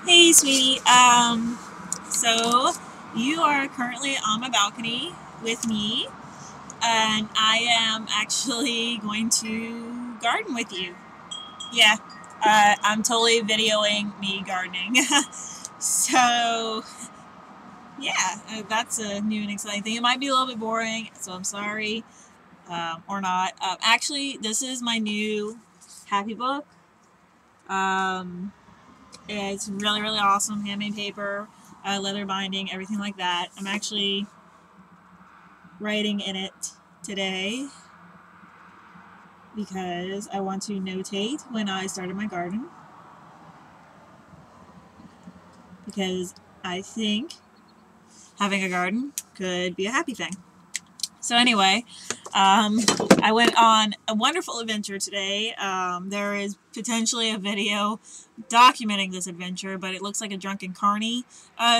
Hey, sweetie. So you are currently on my balcony with me, and I am actually going to garden with you. Yeah, I'm totally videoing me gardening. So, yeah, that's a new and exciting thing. It might be a little bit boring, so I'm sorry, or not. Actually, this is my new happy book. Um, It's really, really awesome. Handmade paper, leather binding, everything like that. I'm actually writing in it today because I want to notate when I started my garden. Because I think having a garden could be a happy thing. So anyway, I went on a wonderful adventure today. There is potentially a video documenting this adventure, but it looks like a drunken carny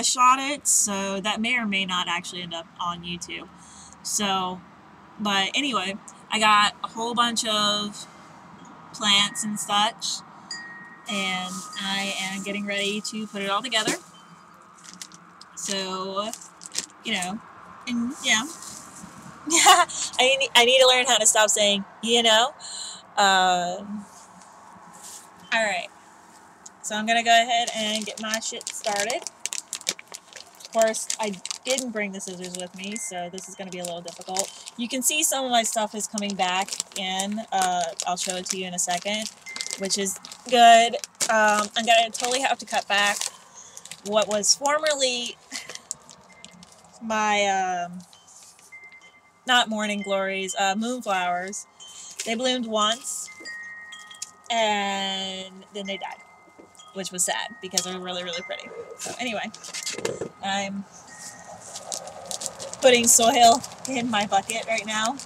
shot it, so that may or may not actually end up on YouTube. So, but anyway, I got a whole bunch of plants and such, and I am getting ready to put it all together. So, you know, and yeah. I need to learn how to stop saying, you know. Alright, so I'm gonna go ahead and get my shit started. Of course, I didn't bring the scissors with me, so this is gonna be a little difficult. You can see some of my stuff is coming back in. I'll show it to you in a second, which is good. I'm gonna totally have to cut back what was formerly my, not morning glories, moonflowers. They bloomed once, and then they died, which was sad because they were really, really pretty. So anyway, I'm putting soil in my bucket right now.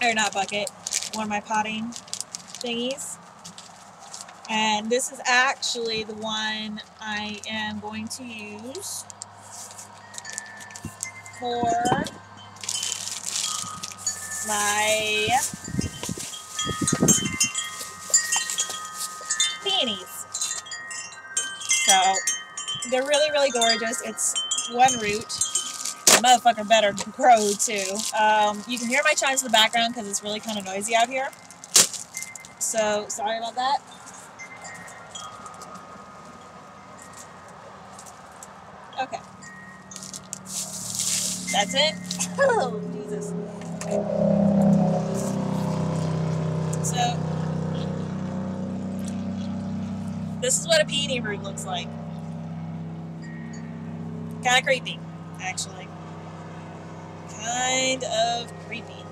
Or not bucket, one of my potting thingies. And this is actually the one I am going to use for my peonies. So they're really, really gorgeous. It's one root. The motherfucker better grow too. You can hear my chimes in the background because it's really kind of noisy out here. So sorry about that. Okay. That's it. Oh, Jesus. So this is what a peony root looks like. Kind of creepy, actually. Kind of creepy.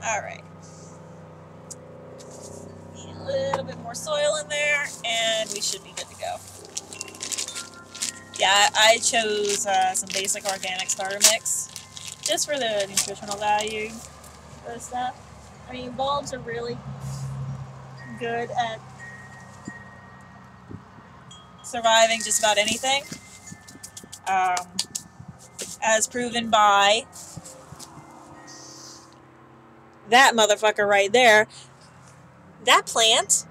Alright. Need a little bit more soil in there, and we should be good to go. Yeah, I chose some basic organic starter mix, just for the nutritional value for the stuff. I mean, bulbs are really good at surviving just about anything. As proven by that motherfucker right there. That plant,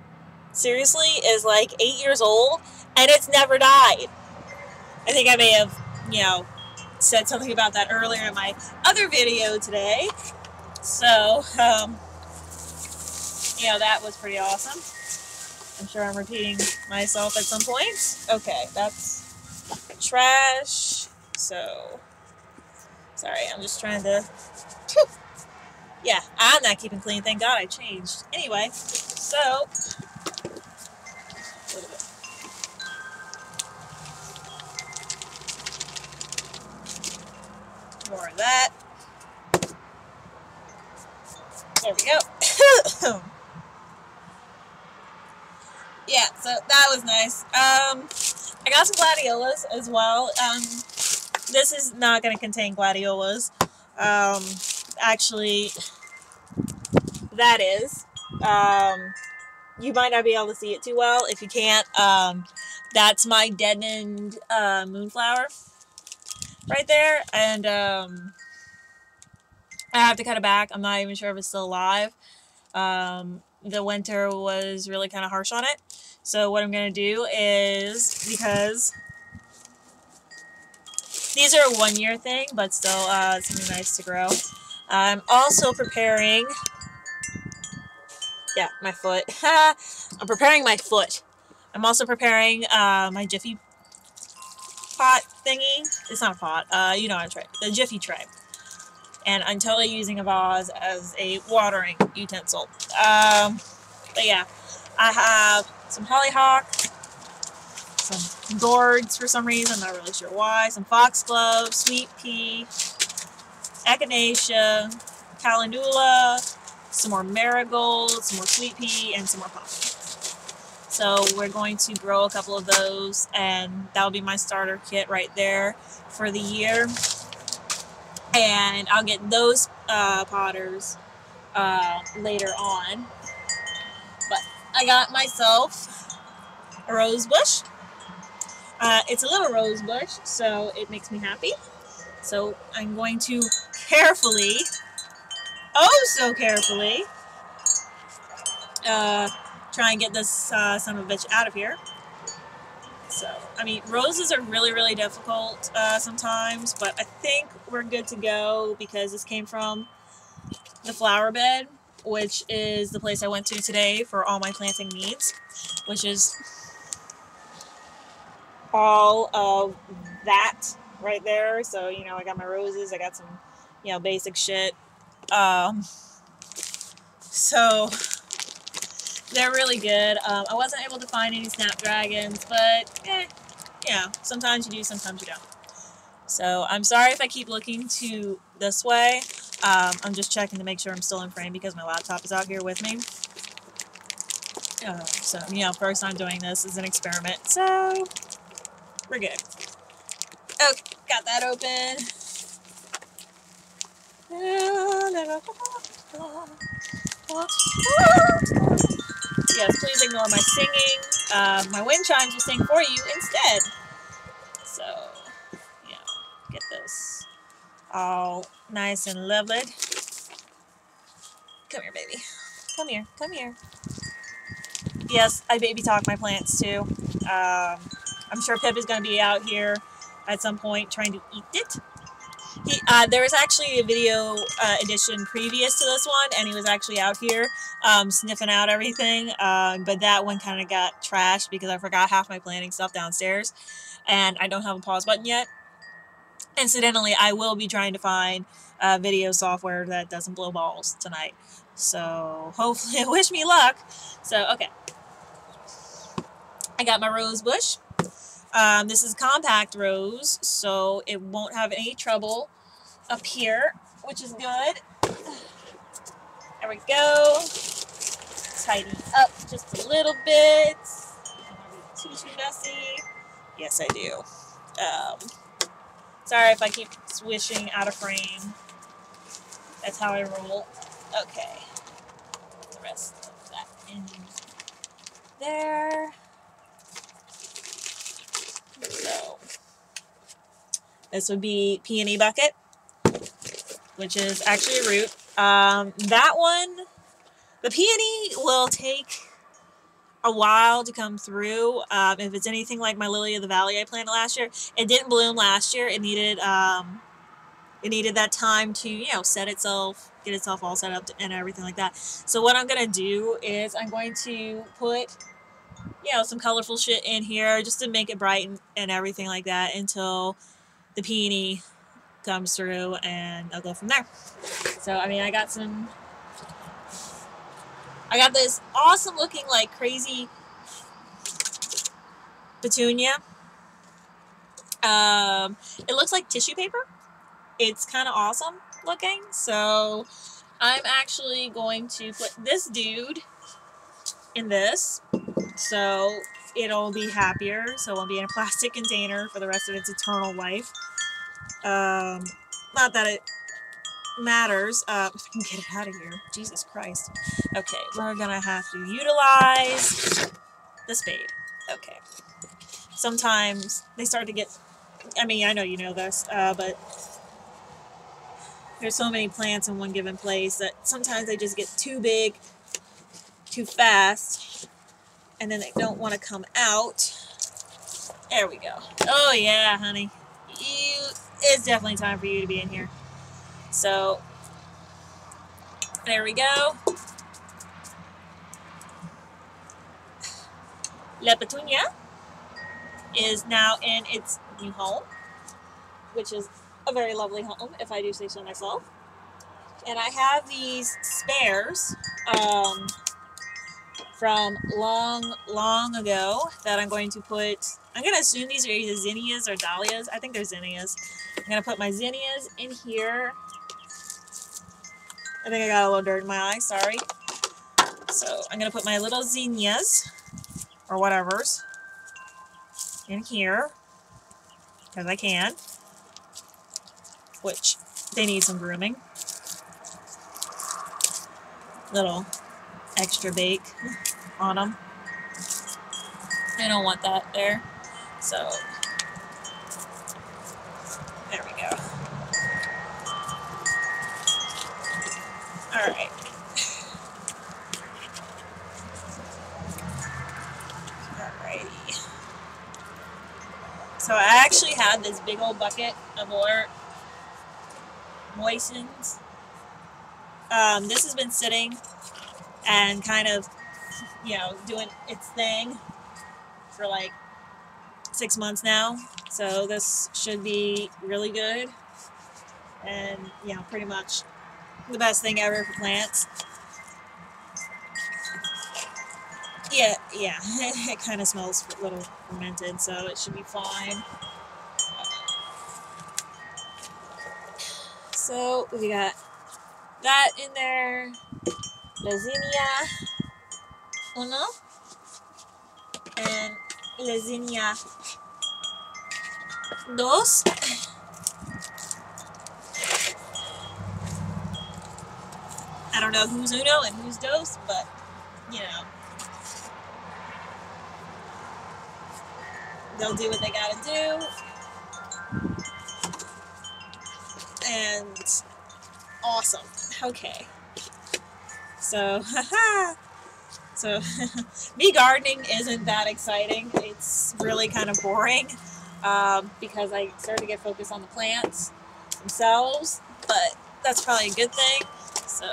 seriously, is like 8 years old, and it's never died. I think I may have, said something about that earlier in my other video today. So, that was pretty awesome. I'm sure I'm repeating myself at some point. Okay, that's trash. So, sorry, I'm just trying to... Yeah, I'm not keeping clean. Thank God I changed. Anyway, so... A little bit. More of that. There we go. Yeah, so that was nice. I got some gladiolas as well. This is not going to contain gladiolas. Actually, that is. You might not be able to see it too well. If you can't, that's my deadened moonflower right there. And I have to cut it back. I'm not even sure if it's still alive. the winter was really kind of harsh on it. So what I'm going to do is, because these are a 1-year thing, but still something nice to grow. I'm also preparing, yeah, my foot. I'm preparing my foot. I'm also preparing my Jiffy pot thingy. It's not a pot. You know what I try. The Jiffy tray. And I'm totally using a vase as a watering utensil. But yeah, I have some hollyhock, some gourds for some reason, not really sure why, some foxglove, sweet pea, echinacea, calendula, some more marigold, some more sweet pea, and some more poppy. So we're going to grow a couple of those, and that'll be my starter kit right there for the year. And I'll get those potters later on. But I got myself a rose bush. It's a little rose bush, so it makes me happy. So I'm going to carefully, oh so carefully, try and get this son of a bitch out of here. So, I mean, roses are really, really difficult sometimes, but I think we're good to go because this came from the flower bed, which is the place I went to today for all my planting needs, which is all of that right there. So, you know, I got my roses, I got some, you know, basic shit. So they're really good. I wasn't able to find any snapdragons, but yeah, sometimes you do, sometimes you don't. So I'm sorry if I keep looking to this way. I'm just checking to make sure I'm still in frame because my laptop is out here with me. So, you know, first time doing this is an experiment, so we're good. Okay, got that open. Yes, please ignore my singing. My wind chimes will sing for you instead. So, yeah, get this all nice and lovely. Come here, baby. Come here, come here. Yes, I baby talk my plants too. I'm sure Pip is going to be out here at some point trying to eat it. There was actually a video edition previous to this one, and he was actually out here sniffing out everything, but that one kind of got trashed because I forgot half my planting stuff downstairs, and I don't have a pause button yet. Incidentally, I will be trying to find video software that doesn't blow balls tonight, so hopefully, wish me luck. So, okay. I got my rose bush. This is compact rose, so it won't have any trouble up here, which is good. There we go. Tidy up just a little bit. I don't want to be too messy. Yes, I do. Sorry if I keep swishing out of frame. That's how I roll. Okay. Put the rest of that in there. So, this would be peony bucket, which is actually a root. That one, the peony will take a while to come through. If it's anything like my lily of the valley I planted last year, it didn't bloom last year. It needed that time to, you know, set itself, get itself all set up and everything like that. So what I'm gonna do is I'm going to put, you know, some colorful shit in here just to make it bright and everything like that until the peony comes through, and I'll go from there. So, I mean, I got this awesome looking, like, crazy petunia. It looks like tissue paper. It's kind of awesome looking. So, I'm actually going to put this dude in this. So, it'll be happier. So, it won't be in a plastic container for the rest of its eternal life. Not that it matters. If I can get it out of here. Jesus Christ. Okay, we're gonna have to utilize the spade. Okay. Sometimes they start to get, I mean, I know you know this, but there's so many plants in one given place that sometimes they just get too big too fast, and then they don't want to come out. There we go. Oh yeah, honey. It's definitely time for you to be in here. So, there we go. La Petunia is now in its new home, which is a very lovely home, if I do say so myself. And I have these spares from long ago that I'm going to put. I'm going to assume these are either zinnias or dahlias. I think they're zinnias. I'm going to put my zinnias in here. I think I got a little dirt in my eye, sorry. So I'm going to put my little zinnias, or whatever's, in here, because I can, which they need some grooming. Little extra bake on them. I don't want that there. So, there we go. Alright. Alrighty. So I actually had this big old bucket of more moistens. This has been sitting and kind of, you know, doing its thing for like 6 months now. So this should be really good. And, you know, pretty much the best thing ever for plants. Yeah, it kind of smells a little fermented, so it should be fine. So we got that in there. La zinnia uno and La zinnia dos. I don't know who's uno and who's dos, but you know, they'll do what they gotta do. And awesome. Okay. So, so me gardening isn't that exciting. It's really kind of boring because I started to get focused on the plants themselves, but that's probably a good thing. So,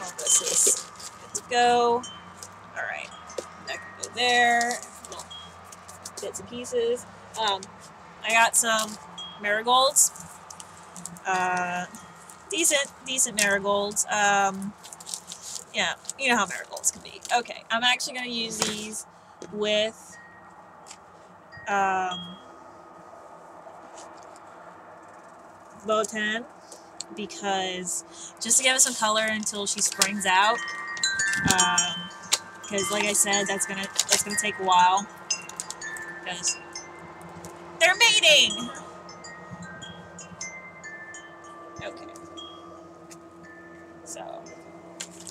all this is good to go. All right, that can go there. Little bits and pieces. I got some marigolds. Decent marigolds. Yeah, you know how marigolds can be. Okay, I'm actually going to use these with Botan, because just to give it some color until she springs out. Because like I said, that's gonna take a while. Because they're mating. Okay. So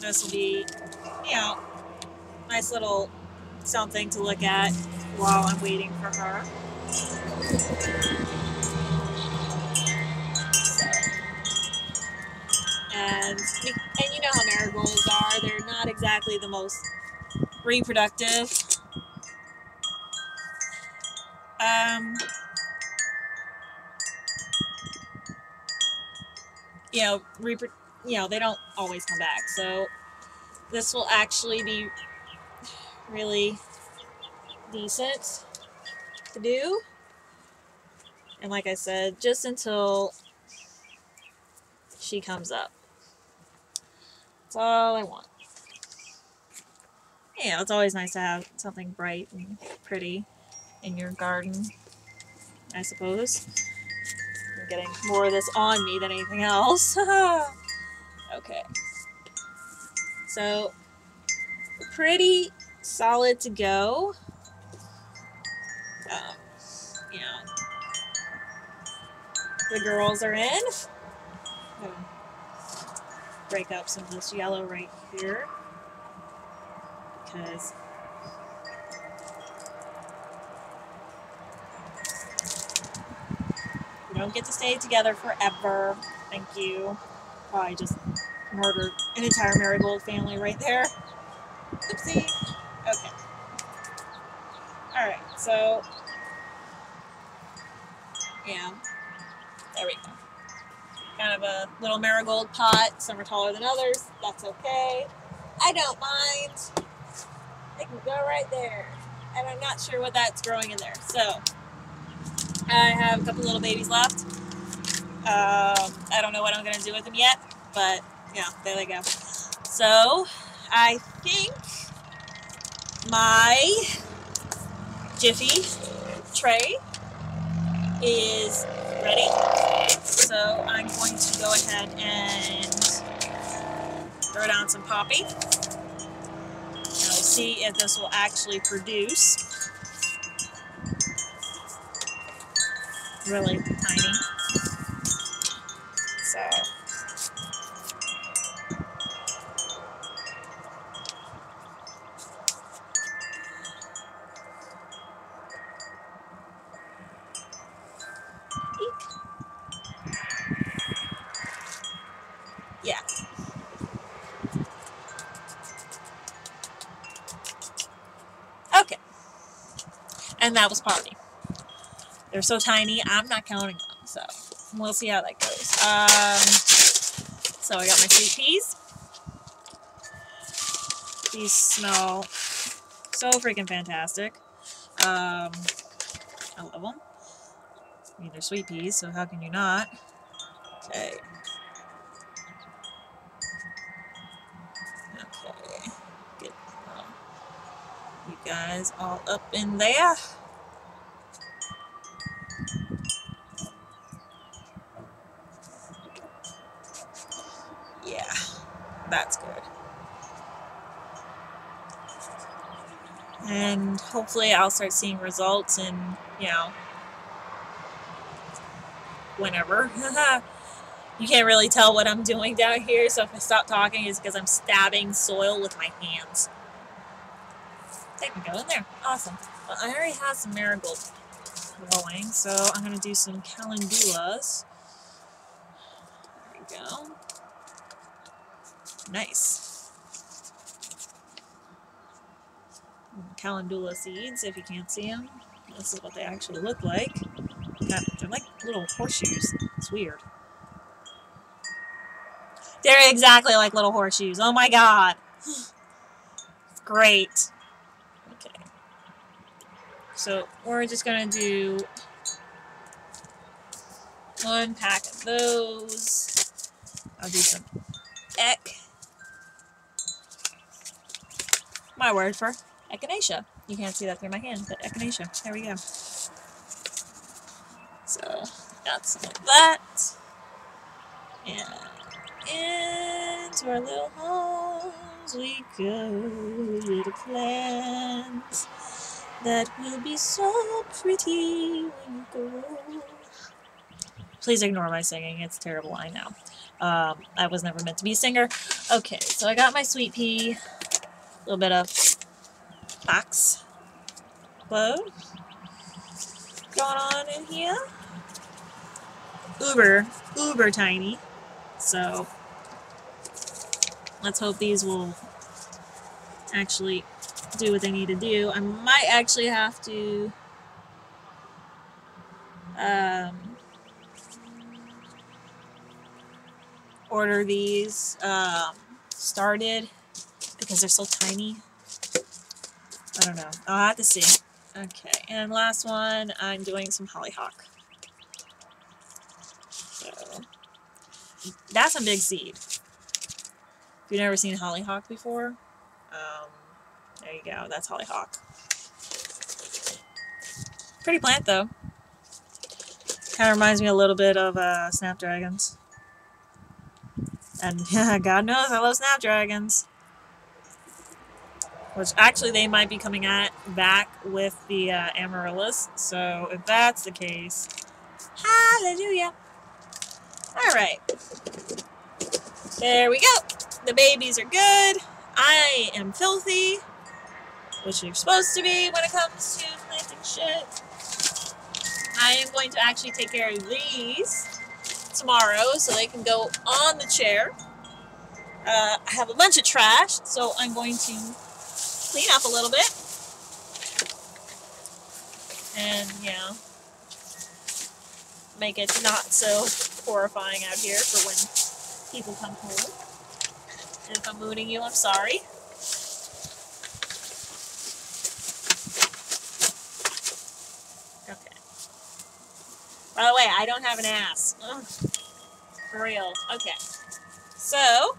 this will be, you know, nice little something to look at while I'm waiting for her. And you know how marigolds are. They're not exactly the most reproductive. You know, they don't always come back. So this will actually be really decent to do. And like I said, just until she comes up. That's all I want. Yeah, it's always nice to have something bright and pretty in your garden, I suppose. I'm getting more of this on me than anything else. Okay. So, pretty solid to go. You know, the girls are in. I'm gonna break up some of this yellow right here, because we don't get to stay together forever. Thank you. Probably just Murdered an entire marigold family right there. Oopsie. Okay. Alright, so yeah, there we go. Kind of a little marigold pot. Some are taller than others. That's okay. I don't mind. They can go right there. And I'm not sure what that's growing in there. So, I have a couple little babies left. I don't know what I'm going to do with them yet. But, yeah, there they go. So, I think my Jiffy tray is ready. So I'm going to go ahead and throw down some poppy. And we'll see if this will actually produce. Really tiny. So yeah. Okay. And that was poppy. They're so tiny, I'm not counting them. So we'll see how that goes. So I got my sweet peas. These smell so freaking fantastic. I love them. I mean, they're sweet peas, so how can you not? Okay. Okay. Get you guys all up in there. Yeah, that's good. And hopefully I'll start seeing results in, you know, whenever. You can't really tell what I'm doing down here, so if I stop talking, it's because I'm stabbing soil with my hands. They can go in there. Awesome. Well, I already have some marigold growing, so I'm going to do some calendulas. There we go. Nice. Calendula seeds, if you can't see them. This is what they actually look like. They're like little horseshoes. It's weird. They're exactly like little horseshoes. Oh my god. Great. Okay. So we're just going to do one pack of those. I'll do some my word for echinacea. You can't see that through my hand, but echinacea. There we go. So, got some of that. And into our little homes we go, little plants that will be so pretty when you go. Please ignore my singing. It's terrible, I know. I was never meant to be a singer. Okay, so I got my sweet pea. A little bit of fox clove going on in here. Uber tiny. So let's hope these will actually do what they need to do. I might actually have to order these started because they're so tiny. I don't know. I'll have to see. Okay, and last one, I'm doing some hollyhock. So that's a big seed. If you've never seen hollyhock before, there you go. That's hollyhock. Pretty plant though. Kind of reminds me a little bit of snapdragons. And yeah, God knows I love snapdragons. Which actually they might be coming back with the amaryllis. So if that's the case, hallelujah. Alright. There we go. The babies are good. I am filthy, which you're supposed to be when it comes to planting shit. I am going to actually take care of these tomorrow so they can go on the chair. I have a bunch of trash, so I'm going to clean up a little bit. And, you know, make it not so horrifying out here for when people come home. And if I'm mooning you, I'm sorry. Okay. By the way, I don't have an ass. Ugh. For real. Okay. So,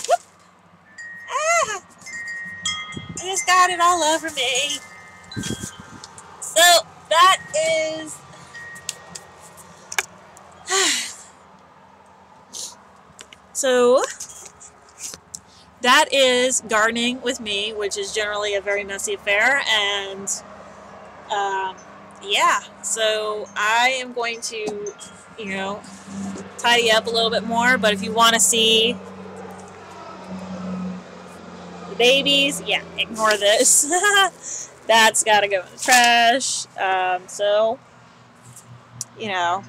whoop. Ah, I just got it all over me. So, that is... So, that is gardening with me, which is generally a very messy affair, and yeah, so I am going to, you know, tidy up a little bit more, but if you want to see the babies, yeah, ignore this. That's got to go in the trash. So, you know,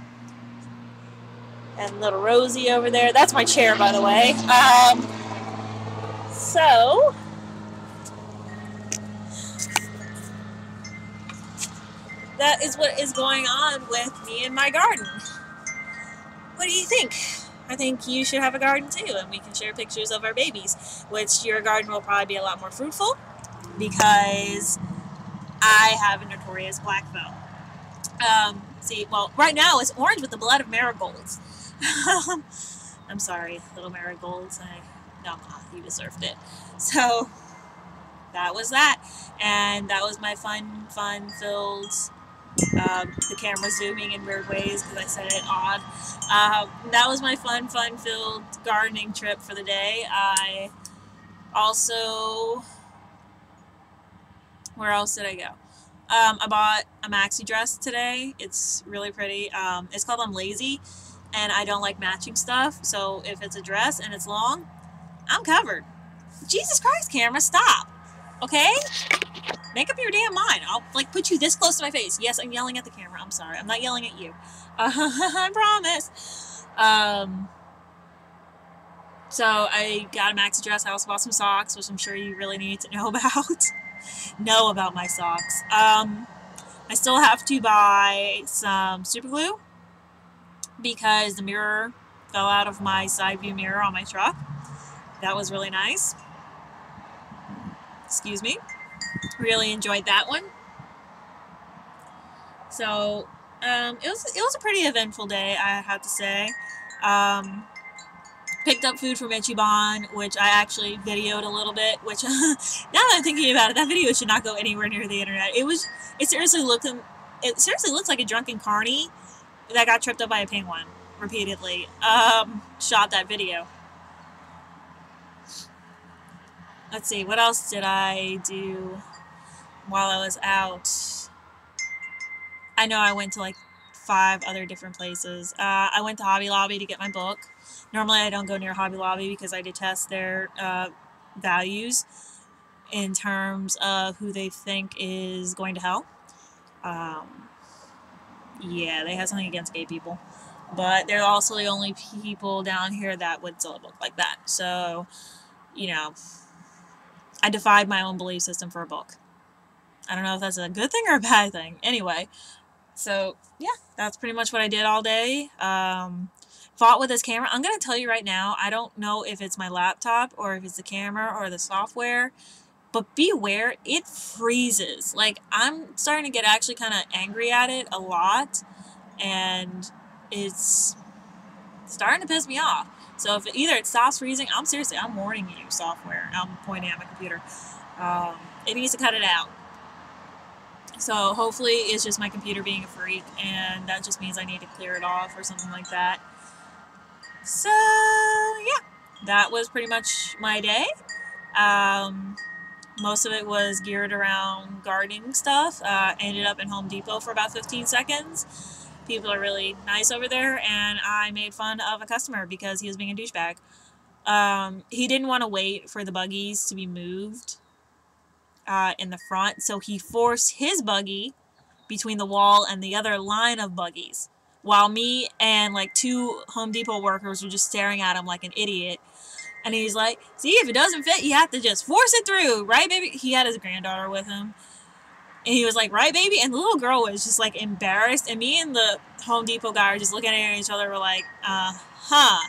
and little Rosie over there. That's my chair, by the way. So, that is what is going on with me and my garden. What do you think? I think you should have a garden too, and we can share pictures of our babies, which your garden will probably be a lot more fruitful because I have a notorious black thumb. See, well, right now it's orange with the blood of marigolds. I'm sorry, little marigolds. No, you deserved it. So, that was that. And that was my fun-filled, the camera zooming in weird ways because I said it odd. That was my fun-filled gardening trip for the day. I also... Where else did I go? I bought a maxi dress today. It's really pretty. It's called I'm Lazy, and I don't like matching stuff. So if it's a dress and it's long, I'm covered. Jesus Christ, camera, stop. Okay? Make up your damn mind. I'll, like, put you this close to my face. Yes, I'm yelling at the camera. I'm sorry. I'm not yelling at you. I promise. So I got a maxi dress. I also bought some socks, which I'm sure you really need to know about. My socks. I still have to buy some super glue because the mirror fell out of my side view mirror on my truck. That was really nice. Excuse me. Really enjoyed that one. So it was a pretty eventful day, I have to say. Picked up food from Ichiban, which I actually videoed a little bit, which, now that I'm thinking about it, that video should not go anywhere near the internet. It seriously looks like a drunken carny that got tripped up by a penguin repeatedly, shot that video. Let's see, what else did I do while I was out? I know I went to like 5 other different places. I went to Hobby Lobby to get my book. Normally I don't go near Hobby Lobby because I detest their values in terms of who they think is going to hell. Yeah, they have something against gay people. But they're also the only people down here that would sell a book like that. So, you know, I defied my own belief system for a book. I don't know if that's a good thing or a bad thing. Anyway, so yeah, that's pretty much what I did all day. Fought with this camera. I'm going to tell you right now, I don't know if it's my laptop or if it's the camera or the software, but be aware, it freezes. Like, I'm starting to get actually kind of angry at it a lot, and it's starting to piss me off. So if either it stops freezing, I'm warning you, software. I'm pointing at my computer. It needs to cut it out. So hopefully it's just my computer being a freak, and that just means I need to clear it off or something like that. So yeah, that was pretty much my day. Most of it was geared around gardening stuff. Ended up in Home Depot for about 15 seconds. People are really nice over there, and I made fun of a customer because he was being a douchebag. He didn't want to wait for the buggies to be moved in the front, so he forced his buggy between the wall and the other line of buggies, while me and like 2 Home Depot workers were just staring at him like an idiot. And he's like, see, if it doesn't fit, you have to just force it through, right, baby? He had his granddaughter with him. And he was like, right, baby? And the little girl was just, like, embarrassed. And me and the Home Depot guy were just looking at each other. We're like, huh.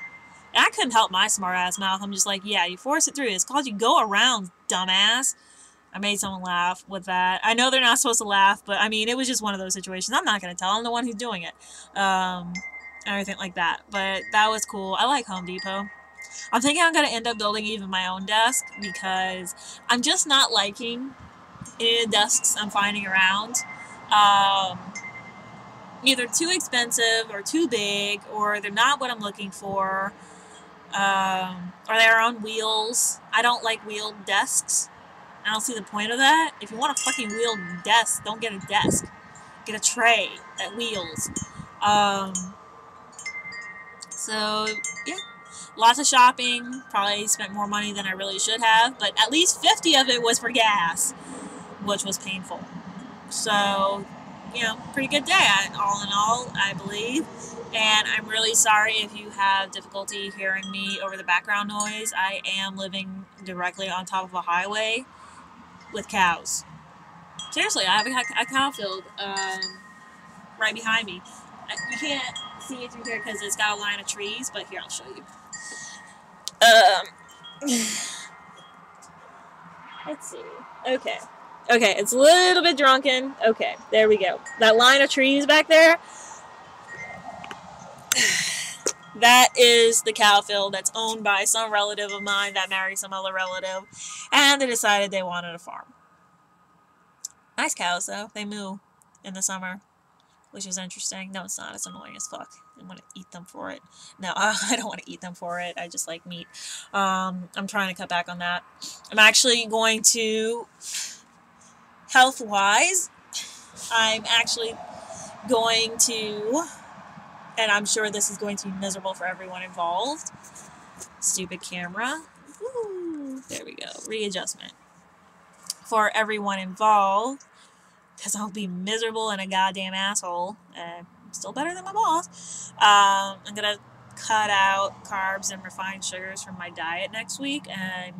And I couldn't help my smart-ass mouth. I'm just like, yeah, you force it through. It's called you go around, dumbass. I made someone laugh with that. I know they're not supposed to laugh, but, I mean, it was just one of those situations. I'm not going to tell. I'm the one who's doing it. Everything like that. But that was cool. I like Home Depot. I'm thinking I'm going to end up building even my own desk because I'm just not liking any of the desks I'm finding around. Either too expensive or too big, or they're not what I'm looking for, or they're on wheels. I don't like wheeled desks. I don't see the point of that. If you want a fucking wheeled desk, don't get a desk. Get a tray that wheels. So, yeah. Lots of shopping. Probably spent more money than I really should have, but at least 50 of it was for gas, which was painful. So, you know, pretty good day, all in all, I believe. And I'm really sorry if you have difficulty hearing me over the background noise. I am living directly on top of a highway with cows. Seriously, I have a cow field right behind me. You can't see it through here because it's got a line of trees, but here, I'll show you. Let's see. Okay, it's a little bit drunken. Okay, there we go. That line of trees back there, that is the cow field that's owned by some relative of mine that married some other relative, and they decided they wanted a farm. Nice cows, though. They moo in the summer, which is interesting. No, it's not. It's annoying as fuck. I want to eat them for it. No, I don't want to eat them for it. I just like meat. I'm trying to cut back on that. I'm actually going to, health-wise, I'm actually going to, and I'm sure this is going to be miserable for everyone involved. Stupid camera. Woo, there we go. Readjustment. For everyone involved, because I'll be miserable and a goddamn asshole. Still better than my boss. I'm going to cut out carbs and refined sugars from my diet next week and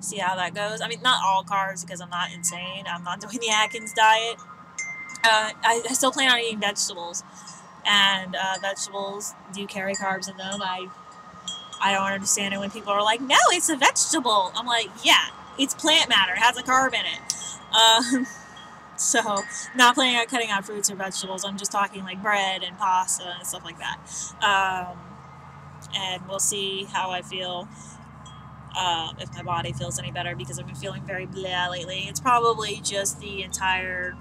see how that goes. I mean, not all carbs because I'm not insane. I'm not doing the Atkins diet. I still plan on eating vegetables. And vegetables do carry carbs in them. I don't understand it when people are like, no, it's a vegetable. I'm like, yeah, it's plant matter. It has a carb in it. So, not planning on cutting out fruits or vegetables. I'm just talking like bread and pasta and stuff like that. And we'll see how I feel, if my body feels any better, because I've been feeling very blah lately. It's probably just the entire,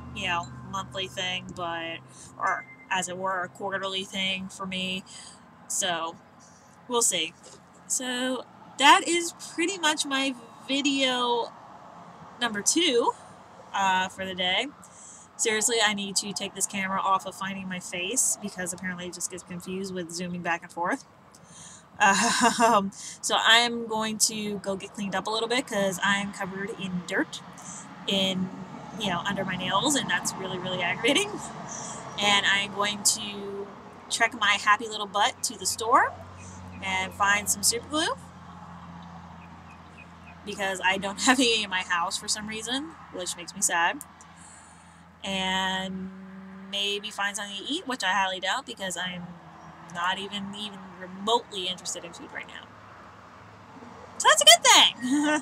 monthly thing, or as it were, a quarterly thing for me. So, we'll see. So, that is pretty much my video number 2. For the day. Seriously, I need to take this camera off of finding my face because apparently it just gets confused with zooming back and forth. So I'm going to go get cleaned up a little bit because I'm covered in dirt under my nails, and that's really, really aggravating. And I'm going to trek my happy little butt to the store and find some super glue, because I don't have any in my house for some reason, which makes me sad. And maybe find something to eat, which I highly doubt, because I'm not even remotely interested in food right now. So that's a good thing.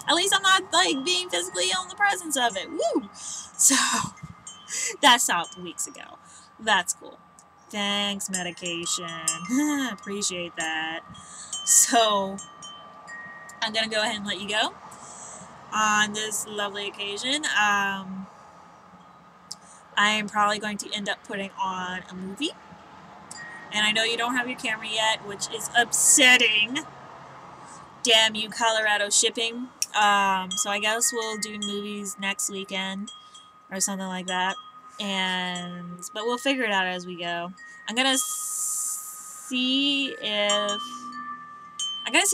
At least I'm not, being physically ill in the presence of it. Woo! So, that stopped weeks ago. That's cool. Thanks, medication. Appreciate that. So, I'm going to go ahead and let you go on this lovely occasion. I am probably going to end up putting on a movie. And I know you don't have your camera yet, which is upsetting. Damn you, Colorado shipping. So I guess we'll do movies next weekend or something like that. But we'll figure it out as we go. I'm going to see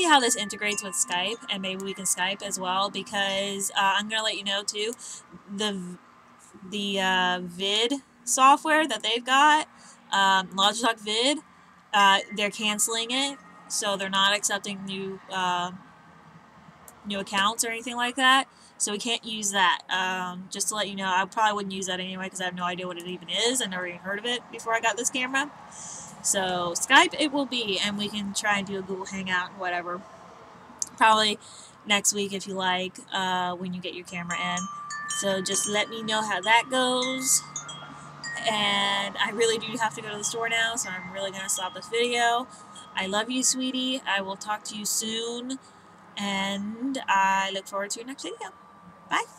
how this integrates with Skype, and maybe we can Skype as well, because I'm going to let you know, too, the Vid software that they've got, Logitech Vid, they're canceling it so they're not accepting new accounts or anything like that. So we can't use that. Just to let you know, I probably wouldn't use that anyway because I have no idea what it even is. I never even heard of it before I got this camera. So Skype it will be, and we can try and do a Google Hangout and whatever. Probably next week if you like, when you get your camera in. So just let me know how that goes. And I really do have to go to the store now, so I'm really going to stop this video. I love you, sweetie. I will talk to you soon. And I look forward to your next video. Bye.